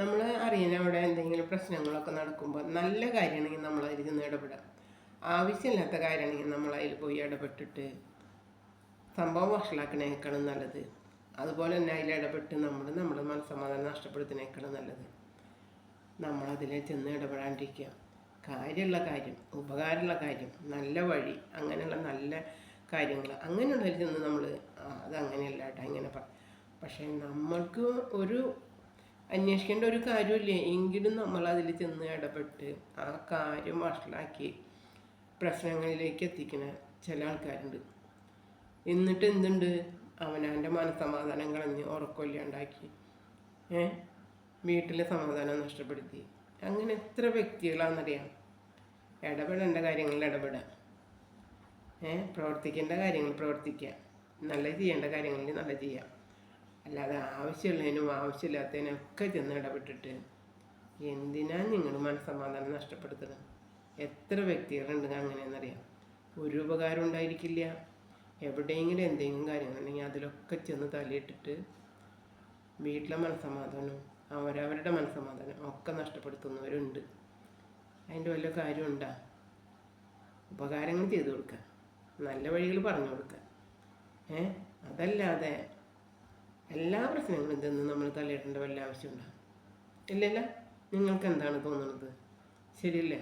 നമ്മൾ അറിയാൻ അവിടെ എന്തെങ്കിലും പ്രശ്നങ്ങളൊക്കെ നടക്കുമ്പോൾ നല്ല കാര്യമാണെങ്കിൽ നമ്മളതിൽ ചെന്ന് ഇടപെടാം. ആവശ്യമില്ലാത്ത കാര്യമാണെങ്കിൽ നമ്മളതിൽ പോയി ഇടപെട്ടിട്ട് സംഭവം വഷളാക്കണേക്കാളും നല്ലത്. അതുപോലെ തന്നെ അതിൽ ഇടപെട്ട് നമ്മുടെ മനസ്സമാധാനം നഷ്ടപ്പെടുത്തുന്നതിനേക്കാളും നല്ലത് നമ്മളതിൽ ചെന്ന് ഇടപെടാണ്ടിരിക്കുക. കാര്യമുള്ള കാര്യം, ഉപകാരമുള്ള കാര്യം, നല്ല വഴി, അങ്ങനെയുള്ള നല്ല കാര്യങ്ങൾ അങ്ങനെയുള്ളതിൽ ചെന്ന് നമ്മൾ അതങ്ങനെയല്ല കേട്ടോ ഇങ്ങനെ പക്ഷേ നമ്മൾക്ക് ഒരു അന്വേഷിക്കേണ്ട ഒരു കാര്യമില്ലേ എങ്കിലും നമ്മളതിൽ ചെന്ന് ഇടപെട്ട് ആ കാര്യം വഷളാക്കി പ്രശ്നങ്ങളിലേക്ക് എത്തിക്കുന്ന ചില ആൾക്കാരുണ്ട്. എന്നിട്ട് എന്തുണ്ട്, അവനവൻ്റെ മനസ്സമാധാനം കളഞ്ഞ് ഉറക്കമില്ലാണ്ടാക്കി വീട്ടിലെ സമാധാനം നഷ്ടപ്പെടുത്തി. അങ്ങനെ എത്ര വ്യക്തികളാണെന്നറിയാം. ഇടപെടേണ്ട കാര്യങ്ങളിൽ ഇടപെടാം, പ്രവർത്തിക്കേണ്ട കാര്യങ്ങൾ പ്രവർത്തിക്കുക, നല്ല ചെയ്യേണ്ട കാര്യങ്ങളിൽ നല്ല ചെയ്യാം. അല്ലാതെ ആവശ്യമുള്ളതിനും ആവശ്യമില്ലാത്തതിനും ഒക്കെ ചെന്ന് ഇടപെട്ടിട്ട് എന്തിനാണ് നിങ്ങൾ മനസ്സമാധാനം നഷ്ടപ്പെടുത്തുന്നത്? എത്ര വ്യക്തികളുണ്ട് അങ്ങനെയെന്നറിയാം. ഒരു ഉപകാരം ഉണ്ടായിരിക്കില്ല. എവിടെയെങ്കിലും എന്തെങ്കിലും കാര്യങ്ങളുണ്ടെങ്കിൽ അതിലൊക്കെ ചെന്ന് തലയിട്ടിട്ട് വീട്ടിലെ മനസ്സമാധാനവും അവരവരുടെ മനസ്സമാധാനം ഒക്കെ നഷ്ടപ്പെടുത്തുന്നവരുണ്ട്. അതിൻ്റെ വല്ല കാര്യമുണ്ടാ? ഉപകാരങ്ങൾ ചെയ്തു കൊടുക്കുക, നല്ല വഴികൾ പറഞ്ഞു കൊടുക്കുക. അതല്ലാതെ എല്ലാ പ്രശ്നങ്ങളും ഇതൊന്നും നമ്മൾ തലയിടേണ്ട വല്ല ആവശ്യമുണ്ടോ? ഇല്ലല്ല. നിങ്ങൾക്ക് എന്താണ് തോന്നുന്നത്? ശരിയല്ലേ?